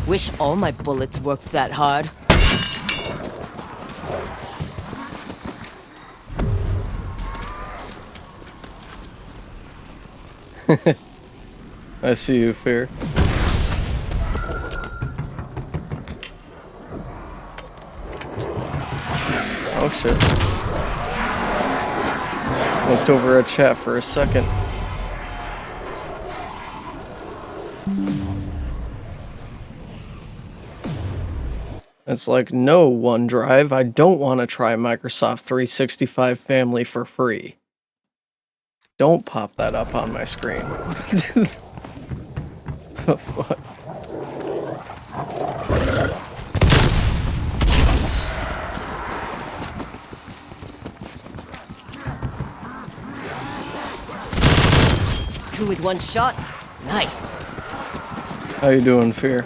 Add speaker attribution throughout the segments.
Speaker 1: Wish all my bullets worked that hard.
Speaker 2: I see you, Fear. Oh shit. Looked over at chat for a second. It's like, no, OneDrive, I don't want to try Microsoft 365 Family for free. Don't pop that up on my screen. The fuck?
Speaker 1: Two with one shot? Nice.
Speaker 2: How you doing, Fear?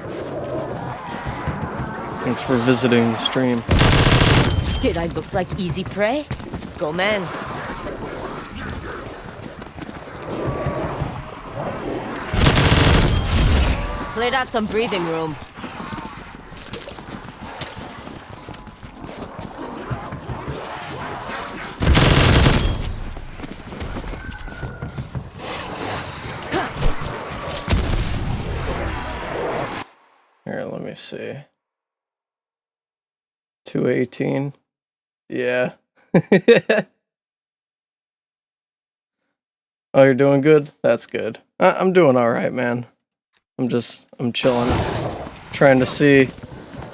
Speaker 2: Thanks for visiting the stream.
Speaker 1: Did I look like easy prey? Go, man. Cleared out some breathing room.
Speaker 2: Here, let me see. 218. Yeah. Oh, you're doing good? That's good. I'm doing alright, man. I'm chilling. Trying to see.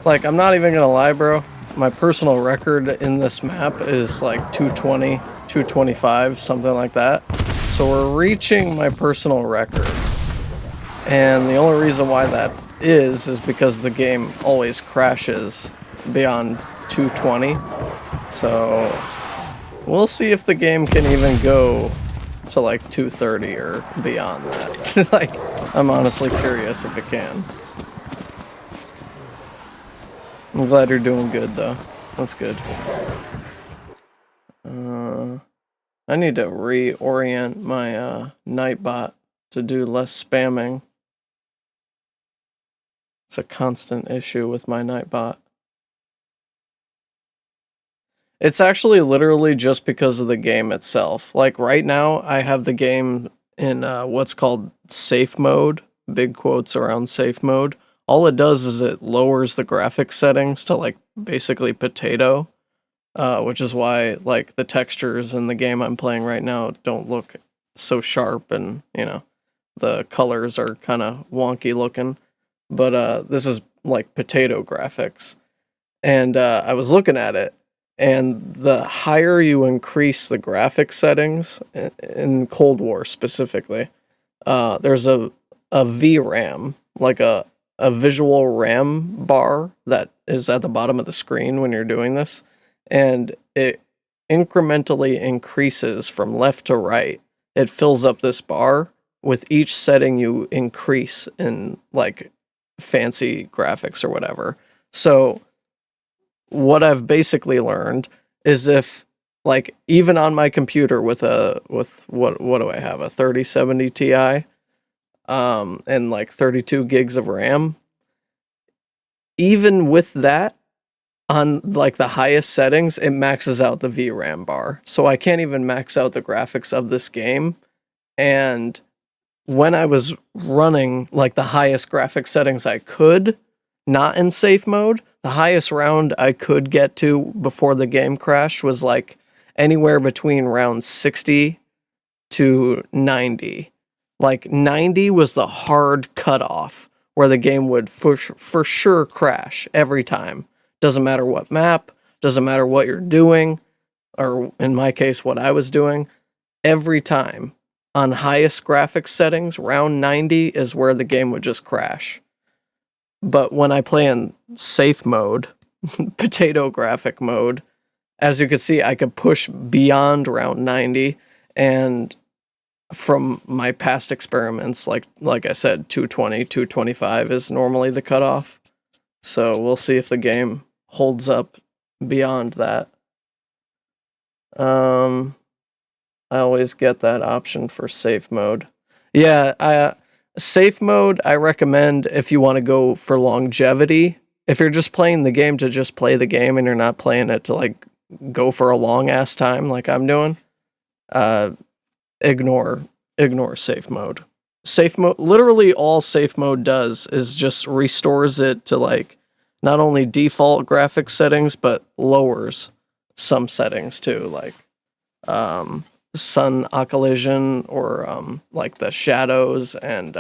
Speaker 2: Like, I'm not even gonna lie, bro. My personal record in this map is like 220, 225, something like that. So we're reaching my personal record. And the only reason why that is because the game always crashes beyond 220. So we'll see if the game can even go to like 230 or beyond that. Like, I'm honestly curious if it can. I'm glad you're doing good though. That's good. I need to reorient my Nightbot to do less spamming. It's a constant issue with my Nightbot. It's actually literally just because of the game itself. Like right now, I have the game in what's called safe mode, big quotes around safe mode. All it does is it lowers the graphics settings to like basically potato, which is why like the textures in the game I'm playing right now don't look so sharp, and you know, the colors are kind of wonky looking. But this is like potato graphics. And I was looking at it, and the higher you increase the graphics settings, in Cold War specifically, there's a VRAM, like a visual RAM bar that is at the bottom of the screen when you're doing this, and it incrementally increases from left to right. It fills up this bar with each setting you increase in like fancy graphics or whatever. So what I've basically learned is if like even on my computer with what do I have, a 3070 Ti and like 32 gigs of RAM, even with that on like the highest settings, it maxes out the VRAM bar. So I can't even max out the graphics of this game. And when I was running like the highest graphic settings I could, not in safe mode, the highest round I could get to before the game crashed was like anywhere between round 60 to 90. Like 90 was the hard cutoff where the game would for sure crash every time. Doesn't matter what map, doesn't matter what you're doing, or in my case, what I was doing. Every time on highest graphics settings, round 90 is where the game would just crash. But when I play in safe mode, potato graphic mode, as you can see, I could push beyond round 90, and from my past experiments, like I said, 220, 225 is normally the cutoff. So we'll see if the game holds up beyond that. I always get that option for safe mode. Yeah, Safe mode, I recommend if you want to go for longevity. If you're just playing the game to just play the game and you're not playing it to like go for a long ass time like I'm doing, ignore safe mode. Safe mode, literally all safe mode does is just restores it to like not only default graphics settings but lowers some settings too, like sun occlusion or like the shadows and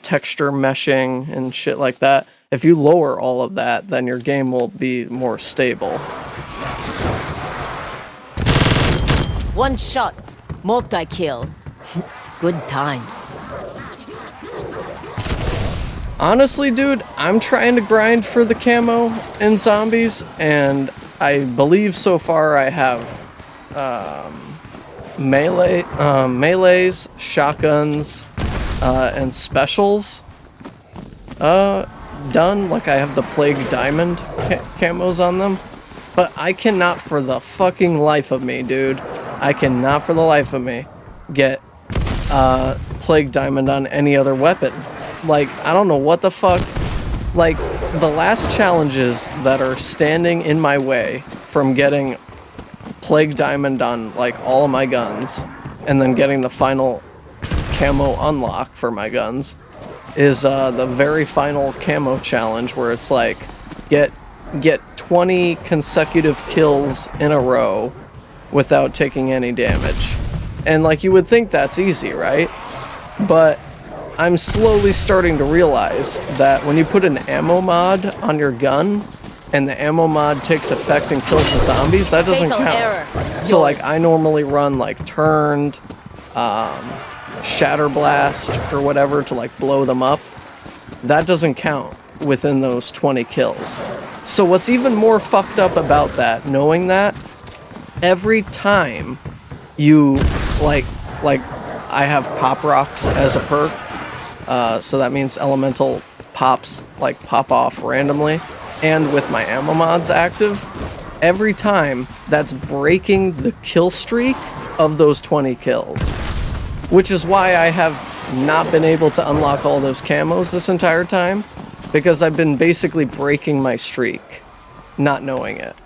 Speaker 2: texture meshing and shit like that. If you lower all of that, then your game will be more stable.
Speaker 1: One shot, multi-kill. Good times.
Speaker 2: Honestly, dude, I'm trying to grind for the camo in zombies, and I believe so far I have melees, shotguns, and specials done. Like I have the Plague Diamond camos on them, but I cannot for the fucking life of me, dude. I cannot for the life of me get Plague Diamond on any other weapon. Like, I don't know what the fuck. Like, the last challenges that are standing in my way from getting Plague Diamond on, like, all of my guns, and then getting the final camo unlock for my guns, is the very final camo challenge where it's like, get 20 consecutive kills in a row without taking any damage. And, like, you would think that's easy, right? But I'm slowly starting to realize that when you put an ammo mod on your gun and the ammo mod takes effect and kills the zombies, that doesn't count. So like I normally run like turned, shatter blast or whatever to like blow them up. That doesn't count within those 20 kills. So what's even more fucked up about that, knowing that, every time you like I have pop rocks as a perk. So that means elemental pops like pop off randomly, and with my ammo mods active, every time that's breaking the kill streak of those 20 kills, which is why I have not been able to unlock all those camos this entire time, because I've been basically breaking my streak, not knowing it.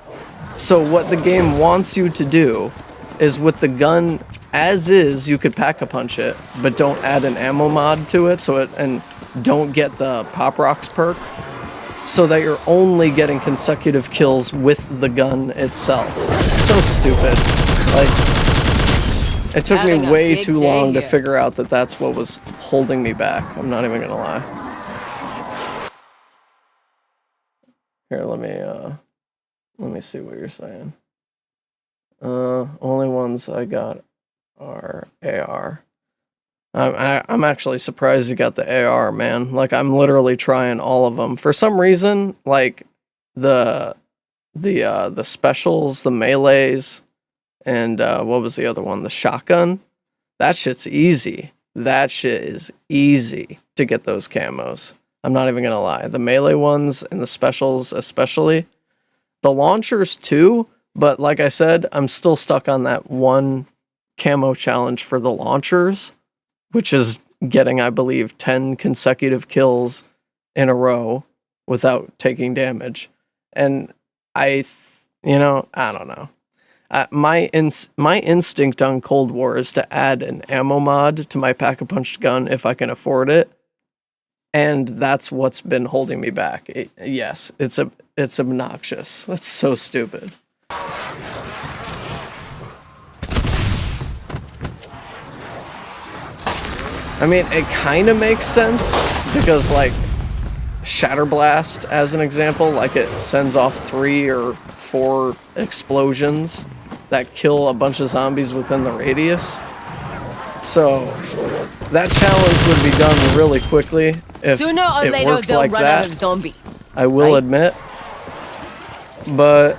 Speaker 2: So what the game wants you to do is with the gun as is, you could pack-a-punch it, but don't add an ammo mod to it, and don't get the Pop Rocks perk, so that you're only getting consecutive kills with the gun itself. It's so stupid. Like, it took me way too long to figure out that that's what was holding me back. I'm not even gonna lie. Here, let me see what you're saying. Only ones I got are AR. I'm actually surprised you got the AR, man. Like, I'm literally trying all of them. For some reason, like, the specials, the melees, and what was the other one? The shotgun? That shit's easy. That shit is easy to get those camos. I'm not even gonna lie. The melee ones and the specials especially. The launchers too, but like I said, I'm still stuck on that one camo challenge for the launchers, which is getting, I believe, 10 consecutive kills in a row without taking damage. And I don't know. My instinct on Cold War is to add an ammo mod to my Pack-a-Punch gun if I can afford it. And that's what's been holding me back. Yes, it's obnoxious. That's so stupid. I mean, it kind of makes sense, because, like, Shatter Blast, as an example, like, it sends off 3 or 4 explosions that kill a bunch of zombies within the radius. So, that challenge would be done really quickly if
Speaker 1: Sooner or
Speaker 2: it
Speaker 1: later
Speaker 2: worked
Speaker 1: they'll
Speaker 2: like
Speaker 1: run
Speaker 2: that.
Speaker 1: out of zombie.
Speaker 2: I will admit. But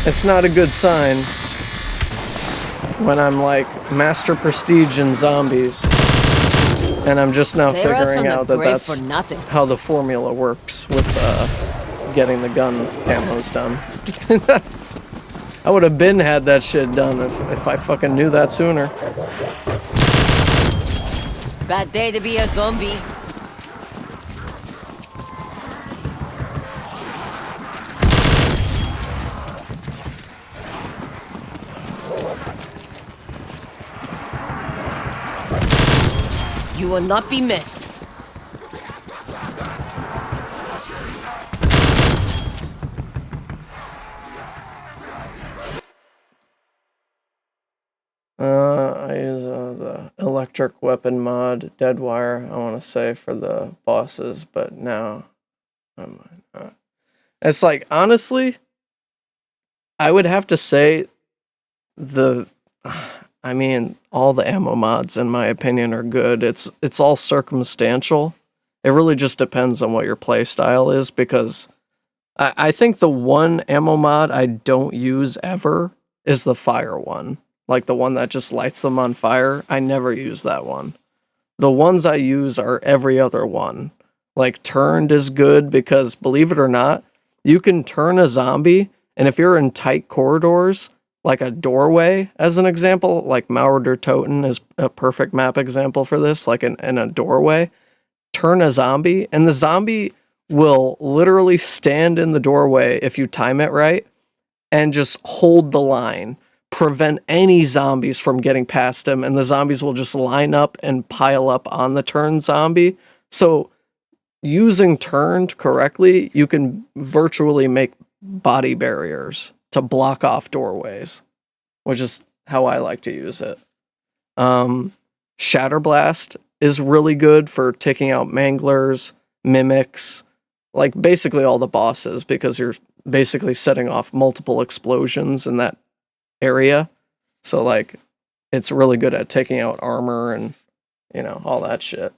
Speaker 2: it's not a good sign when I'm like Master Prestige in zombies, and I'm just now figuring out that that's how the formula works with getting the gun camos done. I would have had that shit done if I fucking knew that sooner.
Speaker 1: Bad day to be a zombie. You will not be missed.
Speaker 2: I use the electric weapon mod, Deadwire, I want to say, for the bosses, but now I'm not. It's like, honestly, I would have to say I mean, all the ammo mods, in my opinion, are good. It's all circumstantial. It really just depends on what your play style is, because I think the one ammo mod I don't use ever is the fire one. Like the one that just lights them on fire. I never use that one. The ones I use are every other one. Like turned is good because, believe it or not, you can turn a zombie, and if you're in tight corridors, like a doorway, as an example, like Mauer der Toten is a perfect map example for this, like in a doorway, turn a zombie, and the zombie will literally stand in the doorway if you time it right, and just hold the line, prevent any zombies from getting past him, and the zombies will just line up and pile up on the turned zombie. So using turned correctly, you can virtually make body barriers to block off doorways, which is how I like to use it. Shatterblast is really good for taking out manglers, mimics, like basically all the bosses, because you're basically setting off multiple explosions in that area. So like, it's really good at taking out armor and, you know, all that shit.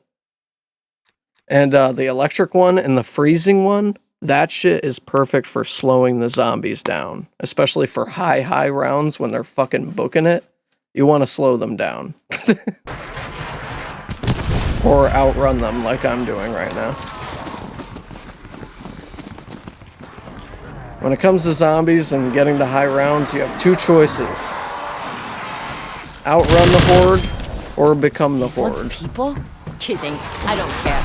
Speaker 2: And the electric one and the freezing one, that shit is perfect for slowing the zombies down, especially for high rounds when they're fucking booking it. You want to slow them down. Or outrun them like I'm doing right now. When it comes to zombies and getting to high rounds, you have two choices. Outrun the horde, or become the horde.
Speaker 1: These people? Kidding. I don't care.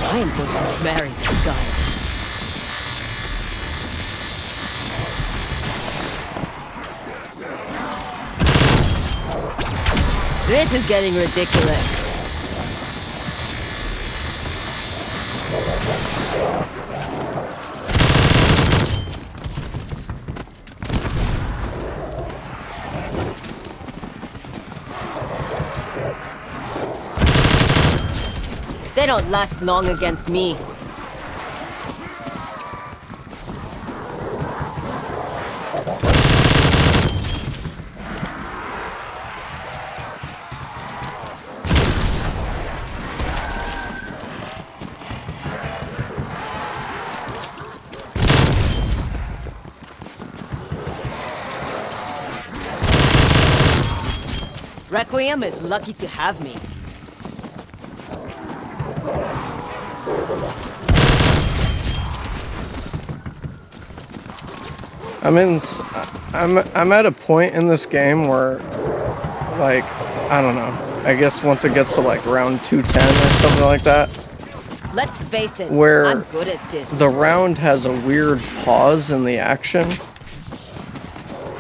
Speaker 1: I am going to marry this guy. This is getting ridiculous. They don't last long against me. Requiem is lucky to have me.
Speaker 2: I'm at a point in this game where, like, I don't know. I guess once it gets to like round 210 or something like that.
Speaker 1: Let's face it,
Speaker 2: where
Speaker 1: I'm good at this.
Speaker 2: The round has a weird pause in the action,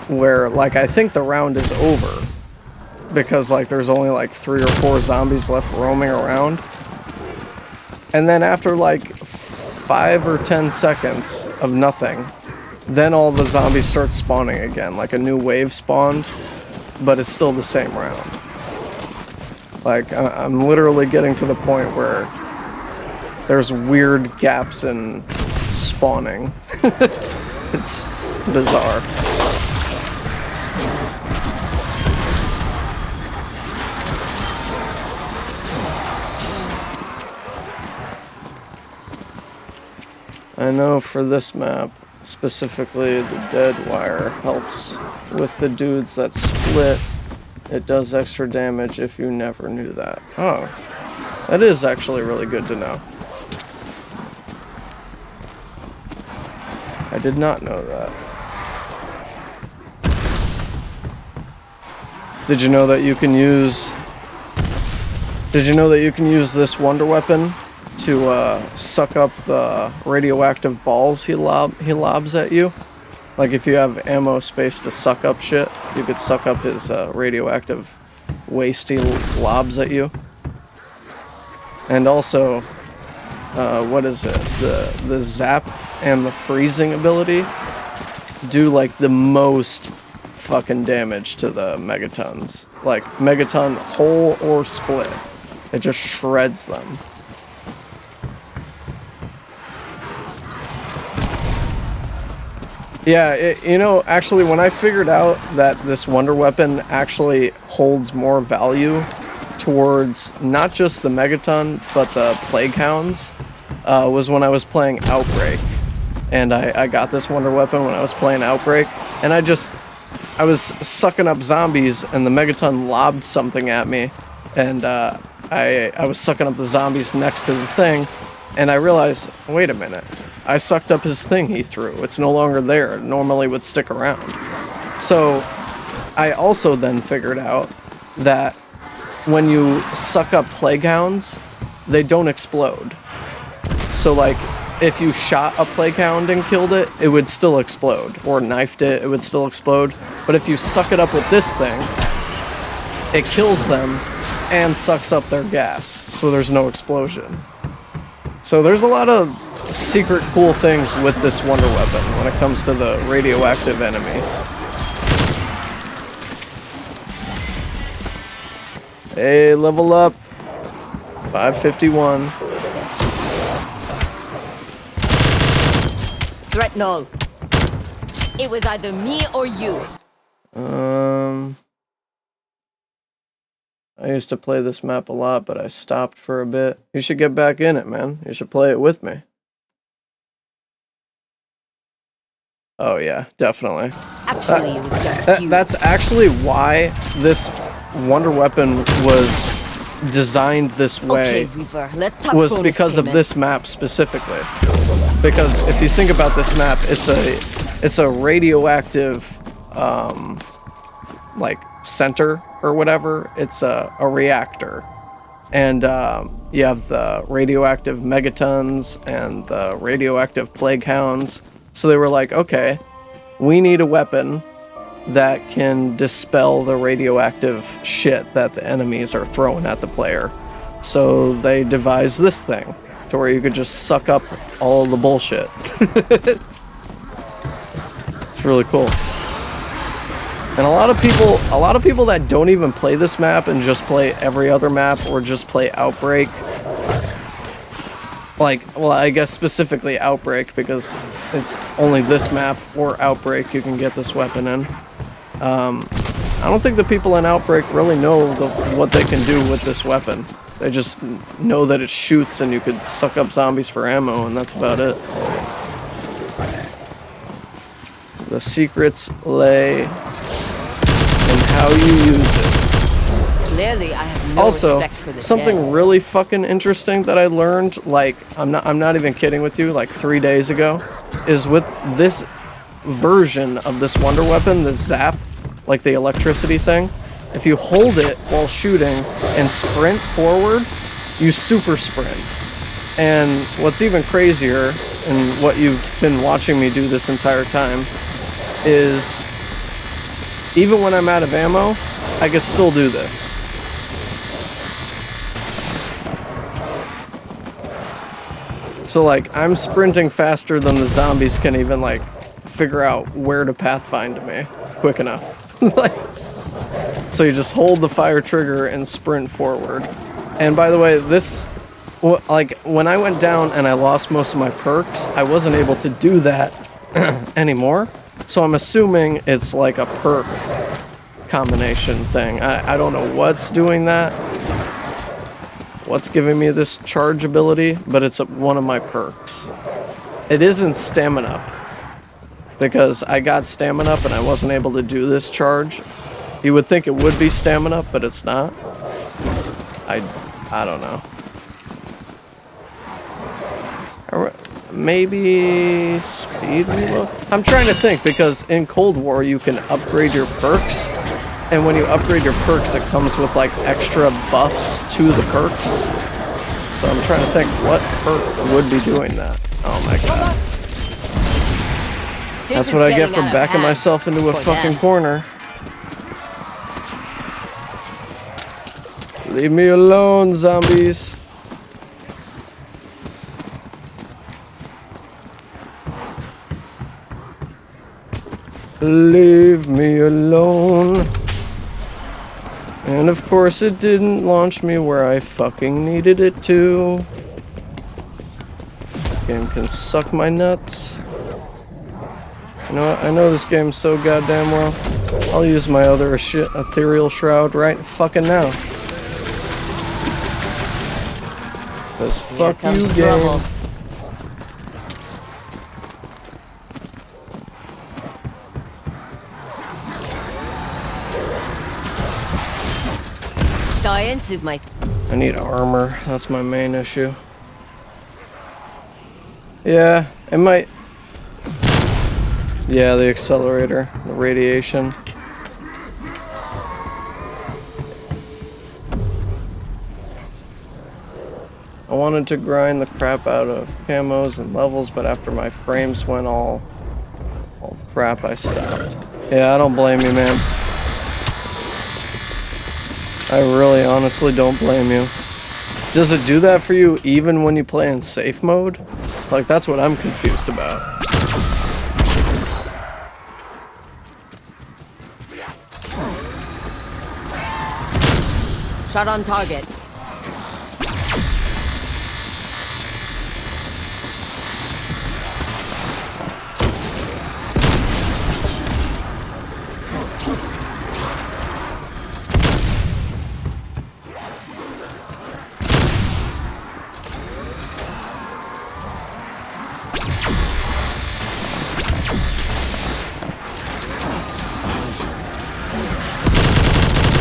Speaker 2: where like I think the round is over because like there's only like 3 or 4 zombies left roaming around, and then after like 5 or 10 seconds of nothing, then all the zombies start spawning again, like a new wave spawned, but it's still the same round. Like, I'm literally getting to the point where there's weird gaps in spawning. It's bizarre. I know for this map, specifically the dead wire helps with the dudes that split. It does extra damage if you never knew that. Oh, that is actually really good to know. I did not know that. Did you know that you can use... Did you know that you can use this wonder weapon to suck up the radioactive balls he lobs at you? Like if you have ammo space to suck up shit, you could suck up his radioactive waste he lobs at you. And also, what is it? The zap and the freezing ability do like the most fucking damage to the megatons. Like megaton whole or split. It just shreds them. Yeah, you know, actually, when I figured out that this wonder weapon actually holds more value towards not just the megaton, but the plague hounds, was when I was playing Outbreak. And I got this wonder weapon when I was playing Outbreak, and I was sucking up zombies, and the megaton lobbed something at me, and I was sucking up the zombies next to the thing, and I realized, wait a minute, I sucked up his thing he threw. It's no longer there. It normally would stick around. So I also then figured out that when you suck up plague hounds, they don't explode. So like, if you shot a plague hound and killed it, it would still explode. Or knifed it, it would still explode. But if you suck it up with this thing, it kills them and sucks up their gas, so there's no explosion. So there's a lot of secret cool things with this wonder weapon when it comes to the radioactive enemies. Hey, level up. 551.
Speaker 1: Threat null. It was either me or you.
Speaker 2: I used to play this map a lot, but I stopped for a bit. You should get back in it, man. You should play it with me. Oh yeah, definitely.
Speaker 1: Actually, it was just you.
Speaker 2: That's actually why this wonder weapon was designed this way.
Speaker 1: Okay, Reaver, let's talk
Speaker 2: Was
Speaker 1: bonus
Speaker 2: because of
Speaker 1: payment.
Speaker 2: this map specifically. Because if you think about this map, it's a radioactive like center or whatever. It's a reactor, and you have the radioactive megatons and the radioactive plague hounds. So they were like, okay, we need a weapon that can dispel the radioactive shit that the enemies are throwing at the player. So they devised this thing to where you could just suck up all the bullshit. It's really cool. And a lot of people that don't even play this map and just play every other map or just play Outbreak, like, well, I guess specifically Outbreak because it's only this map or Outbreak you can get this weapon in. I don't think the people in Outbreak really know what they can do with this weapon. They just know that it shoots and you could suck up zombies for ammo, and that's about it. The secrets lay in how you use it.
Speaker 1: Clearly, I have no
Speaker 2: Also,
Speaker 1: respect for the
Speaker 2: something
Speaker 1: dead.
Speaker 2: really fucking interesting that I learned, like, I'm not even kidding with you, like 3 days ago, is with this version of this wonder weapon, the zap, like the electricity thing, if you hold it while shooting and sprint forward, you super sprint. And what's even crazier, and what you've been watching me do this entire time, is even when I'm out of ammo, I can still do this. So like, I'm sprinting faster than the zombies can even like figure out where to pathfind me quick enough. Like, so you just hold the fire trigger and sprint forward. And by the way, this, like, when I went down and I lost most of my perks, I wasn't able to do that anymore. So I'm assuming it's like a perk combination thing. I don't know what's doing that. What's giving me this charge ability, but it's one of my perks. It isn't stamina up, because I got stamina up and I wasn't able to do this charge. You would think it would be stamina up, but it's not. I don't know. Maybe speed reload? I'm trying to think, because in Cold War you can upgrade your perks, and when you upgrade your perks it comes with like extra buffs to the perks. So I'm trying to think what perk would be doing that. Oh my god. That's what I get for backing myself into a fucking corner. Leave me alone, zombies. Leave me alone. And of course it didn't launch me where I fucking needed it to. This game can suck my nuts. You know what? I know this game so goddamn well. I'll use my other ethereal shroud right fucking now. Cause fuck you, game.
Speaker 1: Science is my...
Speaker 2: I need armor. That's my main issue. Yeah, it might... Yeah, the accelerator, the radiation. I wanted to grind the crap out of camos and levels, but after my frames went all crap, I stopped. Yeah, I don't blame you, man. I really honestly don't blame you. Does it do that for you even when you play in safe mode? Like, that's what I'm confused about.
Speaker 1: Shot on target.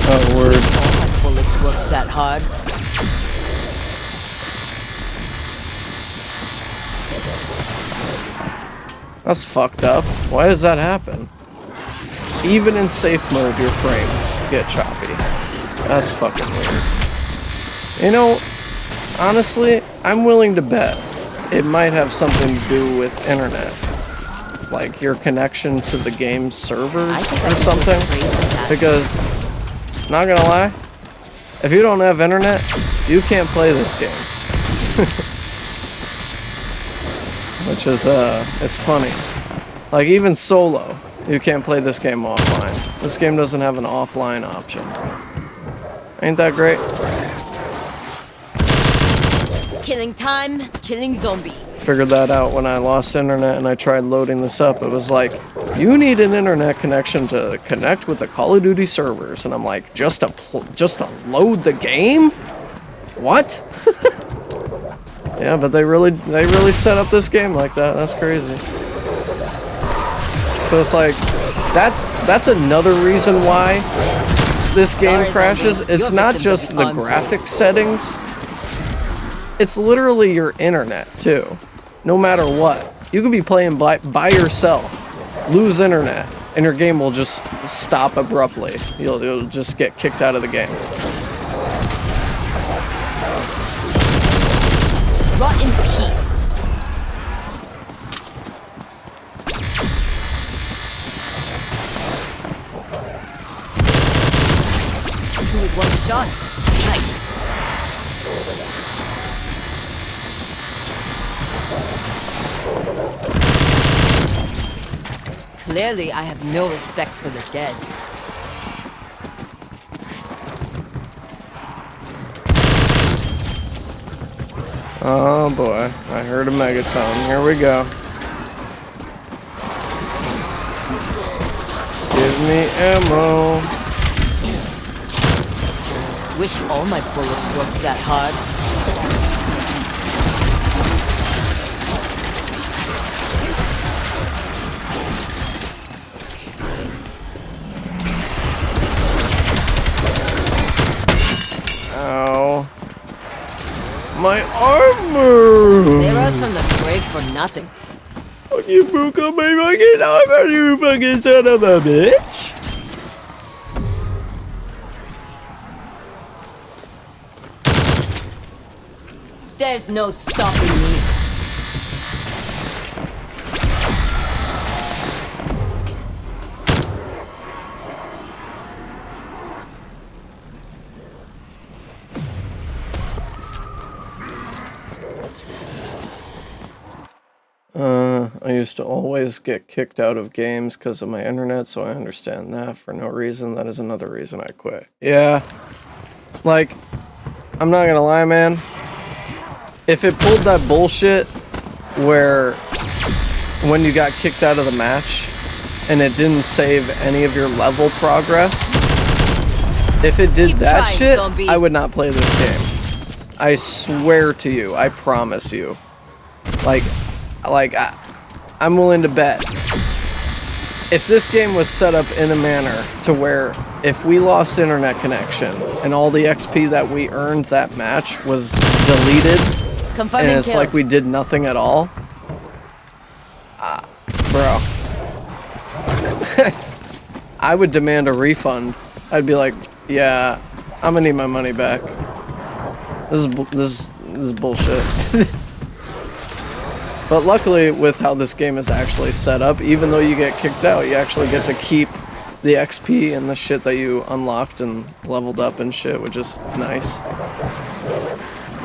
Speaker 2: Oh, word.
Speaker 1: Bullets work that hard.
Speaker 2: That's fucked up. Why does that happen? Even in safe mode, your frames get choppy. That's fucking weird. You know, honestly, I'm willing to bet it might have something to do with internet. Like your connection to the game's servers or something. Because, not gonna lie, if you don't have internet, you can't play this game. Which is, it's funny. Like, even solo, you can't play this game offline. This game doesn't have an offline option. Ain't that great?
Speaker 1: Killing time, killing zombie.
Speaker 2: Figured that out when I lost internet and I tried loading this up. It was like, you need an internet connection to connect with the Call of Duty servers. And I'm like, just to load the game? What? Yeah, but they really set up this game like that. That's crazy. So it's like, that's another reason why this game crashes. It's not just the graphics settings. It's literally your internet too. No matter what, you could be playing by yourself, lose internet, and your game will just stop abruptly. You'll just get kicked out of the game.
Speaker 1: Rot in peace. 2 with 1 shot. Nice. Clearly, I have no respect for the dead.
Speaker 2: Oh boy, I heard a megaton. Here we go. Give me ammo.
Speaker 1: Wish all my bullets worked that hard.
Speaker 2: Ow. My armor!
Speaker 1: There rose from the grave for nothing.
Speaker 2: You broke up my fucking armor, you fucking son of a bitch!
Speaker 1: There's no stopping me.
Speaker 2: I used to always get kicked out of games because of my internet, so I understand that for no reason. That is another reason I quit. Yeah. Like, I'm not gonna lie, man. If it pulled that bullshit where when you got kicked out of the match and it didn't save any of your level progress, if it did that shit, I would not play this game. I swear to you, I promise you. I'm willing to bet. If this game was set up in a manner to where if we lost internet connection and all the XP that we earned that match was deleted, and it's like we did nothing at all, bro, I would demand a refund. I'd be like, yeah, I'm gonna need my money back. This is bullshit. But luckily, with how this game is actually set up, even though you get kicked out, you actually get to keep the XP and the shit that you unlocked and leveled up and shit, which is nice.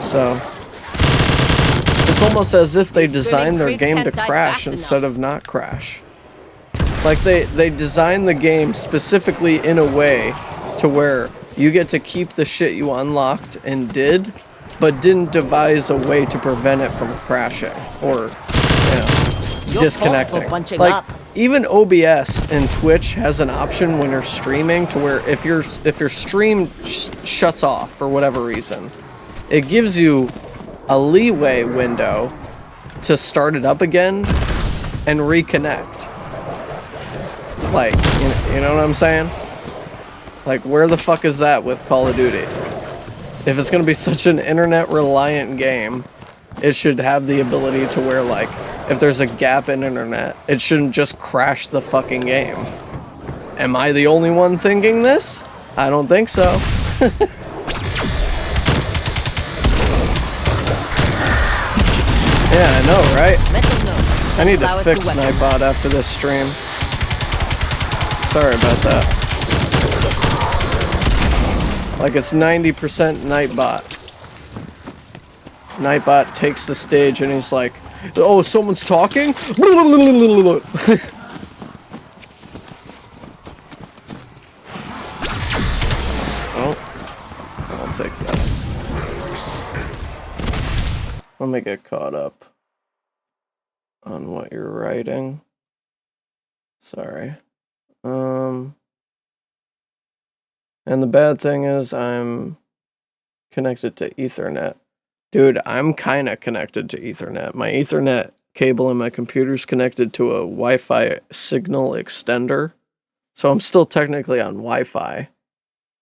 Speaker 2: So, it's almost as if they designed their game to crash instead of not crash. Like, they designed the game specifically in a way to where you get to keep the shit you unlocked and did, but didn't devise a way to prevent it from crashing or, disconnecting. Like, even OBS and Twitch has an option when you're streaming to where if your stream shuts off for whatever reason, it gives you a leeway window to start it up again and reconnect. Like, you know what I'm saying? Like, where the fuck is that with Call of Duty? If it's going to be such an internet-reliant game, it should have the ability to where, like, if there's a gap in internet, it shouldn't just crash the fucking game. Am I the only one thinking this? I don't think so. Yeah, I know, right? I need to fix Nightbot after this stream. Sorry about that. Like, it's 90% Nightbot. Nightbot takes the stage and he's like, oh, someone's talking? Oh, I'll take that. Let me get caught up on what you're writing. Sorry. And the bad thing is I'm connected to Ethernet. Dude, I'm kind of connected to Ethernet. My Ethernet cable in my computer's connected to a Wi-Fi signal extender. So I'm still technically on Wi-Fi,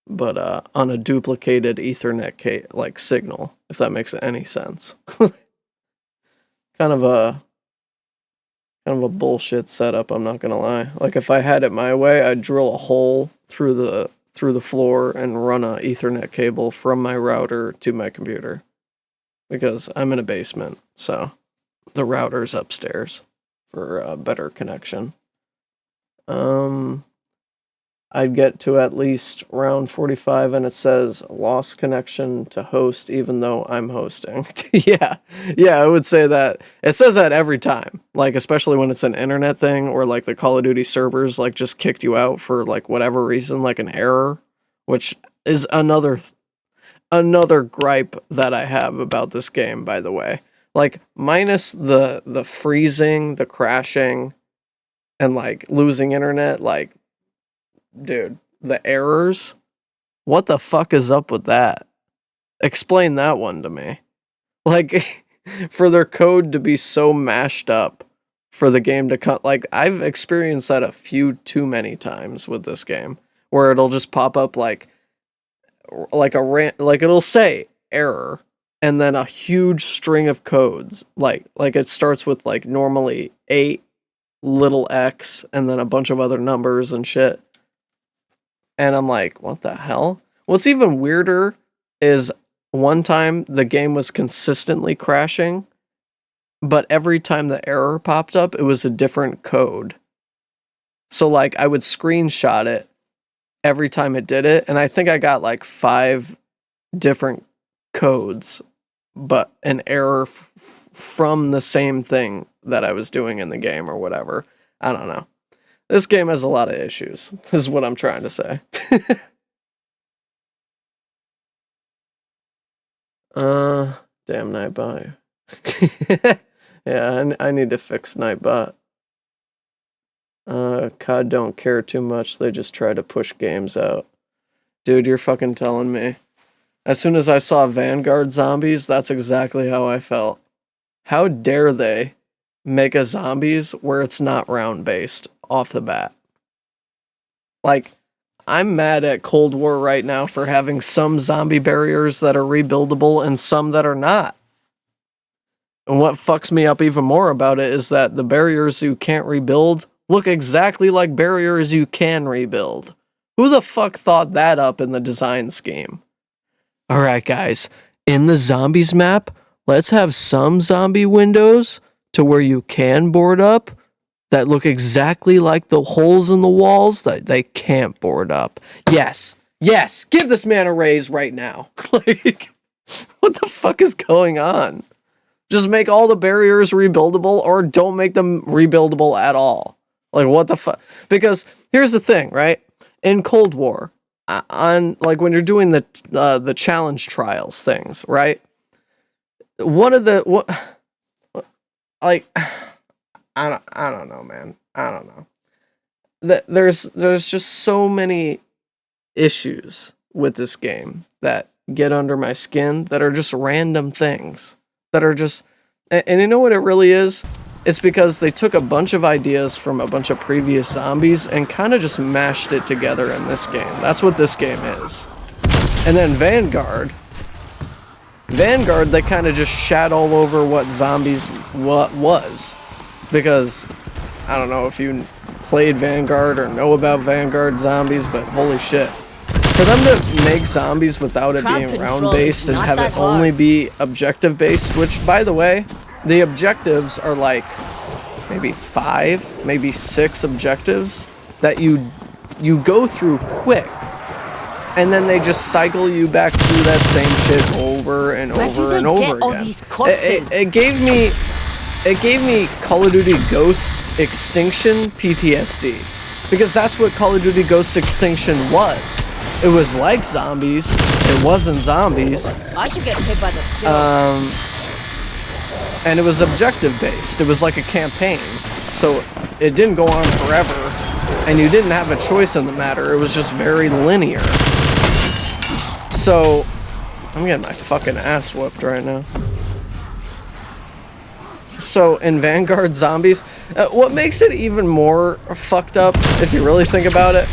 Speaker 2: but on a duplicated Ethernet signal, if that makes any sense. Kind of a bullshit setup, I'm not gonna lie. Like, if I had it my way, I'd drill a hole through the floor and run a Ethernet cable from my router to my computer. Because I'm in a basement, so the router's upstairs for a better connection. I'd get to at least round 45 and it says lost connection to host even though I'm hosting. Yeah, I would say that. It says that every time, like, especially when it's an internet thing or like the Call of Duty servers like just kicked you out for like whatever reason, like an error, which is another gripe that I have about this game, by the way. Like, minus the freezing, the crashing, and like losing internet, like, dude, the errors, what the fuck is up with that? Explain that one to me. Like, for their code to be so mashed up for the game to cut, like, I've experienced that a few too many times with this game, where it'll just pop up like it'll say error, and then a huge string of codes. Like it starts with like normally 8 little X and then a bunch of other numbers and shit. And I'm like, what the hell? What's even weirder is one time the game was consistently crashing, but every time the error popped up, it was a different code. So like I would screenshot it every time it did it, and I think I got like 5 different codes, but an error from the same thing that I was doing in the game or whatever. I don't know. This game has a lot of issues. This is what I'm trying to say. Damn Nightbot. Yeah, I need to fix Nightbot. COD don't care too much. They just try to push games out. Dude, you're fucking telling me. As soon as I saw Vanguard Zombies, that's exactly how I felt. How dare they make a Zombies where it's not round-based off the bat? Like, I'm mad at Cold War right now for having some zombie barriers that are rebuildable and some that are not. And what fucks me up even more about it is that the barriers you can't rebuild look exactly like barriers you can rebuild. Who the fuck thought that up in the design scheme? Alright guys, in the zombies map, let's have some zombie windows to where you can board up that look exactly like the holes in the walls that they can't board up. Yes, give this man a raise right now. Like, what the fuck is going on? Just make all the barriers rebuildable or don't make them rebuildable at all. Like, what the fuck? Because here's the thing, right? In Cold War, on like when you're doing the challenge trials things, right? One of the like I don't know, man. I don't know. There's just so many issues with this game that get under my skin that are just random things that are just, and you know what it really is? It's because they took a bunch of ideas from a bunch of previous zombies and kind of just mashed it together in this game. That's what this game is. And then Vanguard, they kind of just shat all over what zombies was. Because, I don't know if you played Vanguard or know about Vanguard zombies, but holy shit. For them to make zombies without it being round-based and have it only be objective-based, which, by the way, the objectives are like maybe 5, maybe 6 objectives that you go through quick, and then they just cycle you back through that same shit over and over and over again. It gave me Call of Duty Ghosts Extinction PTSD, because that's what Call of Duty Ghosts Extinction was. It was like zombies. It wasn't zombies.
Speaker 1: I should get hit by the kill.
Speaker 2: And it was objective based. It was like a campaign. So it didn't go on forever, and you didn't have a choice in the matter. It was just very linear. So I'm getting my fucking ass whooped right now. So in Vanguard Zombies, what makes it even more fucked up, if you really think about it,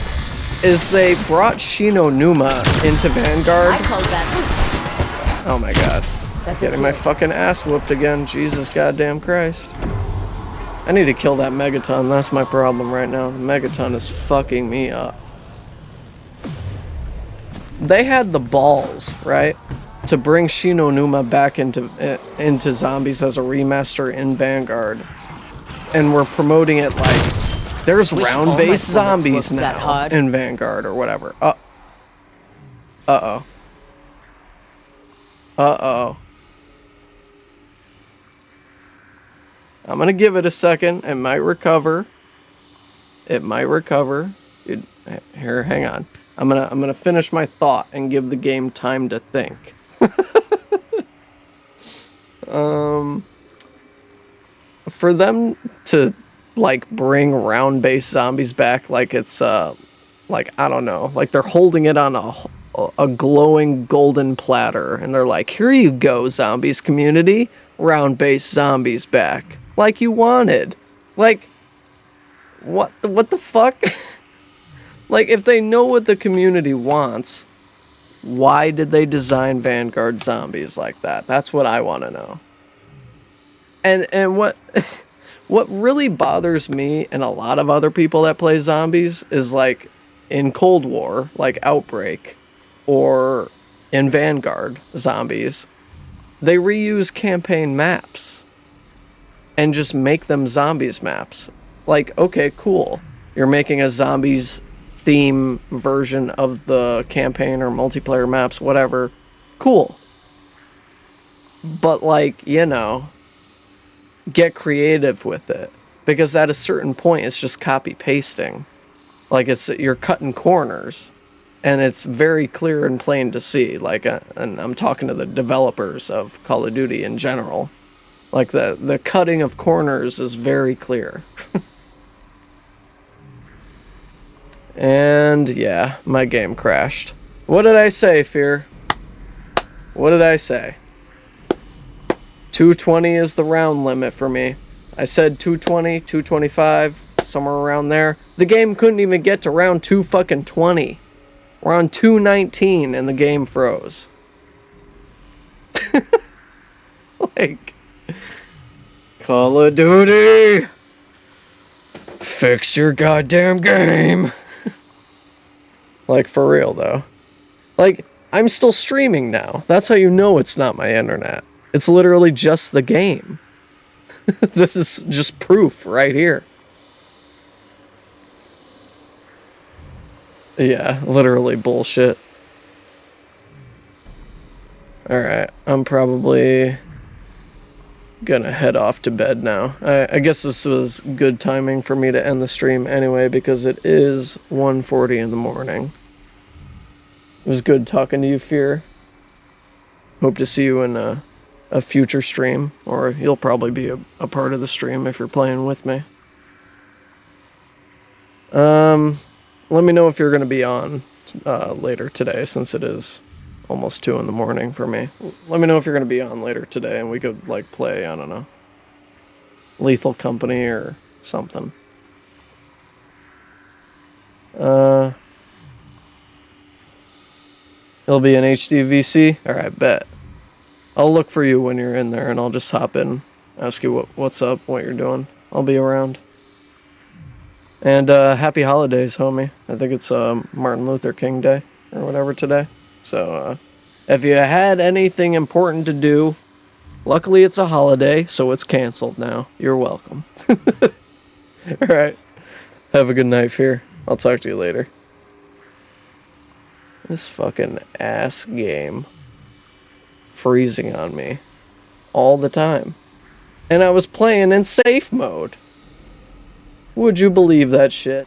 Speaker 2: is they brought Shinonuma into Vanguard.
Speaker 1: I call that.
Speaker 2: Oh my god. Getting my fucking ass whooped again. Jesus goddamn Christ. I need to kill that Megaton. That's my problem right now. The Megaton is fucking me up. They had the balls, right, to bring Shinonuma back into zombies as a remaster in Vanguard. And we're promoting it like there's round-based zombies now in Vanguard or whatever. Uh-oh. I'm gonna give it a second. It might recover. Dude, here, hang on. I'm gonna finish my thought and give the game time to think. For them to like bring round-based zombies back, like it's like, I don't know, like they're holding it on a glowing golden platter, and they're like, here you go, zombies community, round-based zombies back, like you wanted. Like, what the fuck? Like, if they know what the community wants, Why did they design Vanguard zombies like that? That's what I want to know. And what what really bothers me and a lot of other people that play zombies is like in Cold War, like Outbreak, or in Vanguard zombies, they reuse campaign maps and just make them zombies maps. Like, okay, cool. You're making a zombies theme version of the campaign or multiplayer maps, whatever. Cool. But like, you know, get creative with it. Because at a certain point, it's just copy pasting. Like, you're cutting corners. And it's very clear and plain to see. Like, and I'm talking to the developers of Call of Duty in general. Like, the cutting of corners is very clear. And, yeah, my game crashed. What did I say, Fear? What did I say? 220 is the round limit for me. I said 220, 225, somewhere around there. The game couldn't even get to round 220. We're on 219 and the game froze. Like, Call of Duty! Fix your goddamn game! Like, for real, though. Like, I'm still streaming now. That's how you know it's not my internet. It's literally just the game. This is just proof right here. Yeah, literally bullshit. Alright, I'm probably gonna head off to bed now. I guess this was good timing for me to end the stream anyway, because it is 1:40 in the morning. It was good talking to you, Fear. Hope to see you in a future stream, or you'll probably be a part of the stream if you're playing with me. Let me know if you're going to be on later today, since it is almost 2 in the morning for me. Let me know if you're going to be on later today, and we could, like, play, I don't know, Lethal Company or something. It'll be an HDVC? Alright, bet. I'll look for you when you're in there, and I'll just hop in, ask you what's up, what you're doing. I'll be around. And happy holidays, homie. I think it's Martin Luther King Day or whatever today. So if you had anything important to do, luckily it's a holiday, so it's canceled now. You're welcome. Alright. Have a good night, Fear. I'll talk to you later. This fucking ass game. Freezing on me. All the time. And I was playing in safe mode. Would you believe that shit?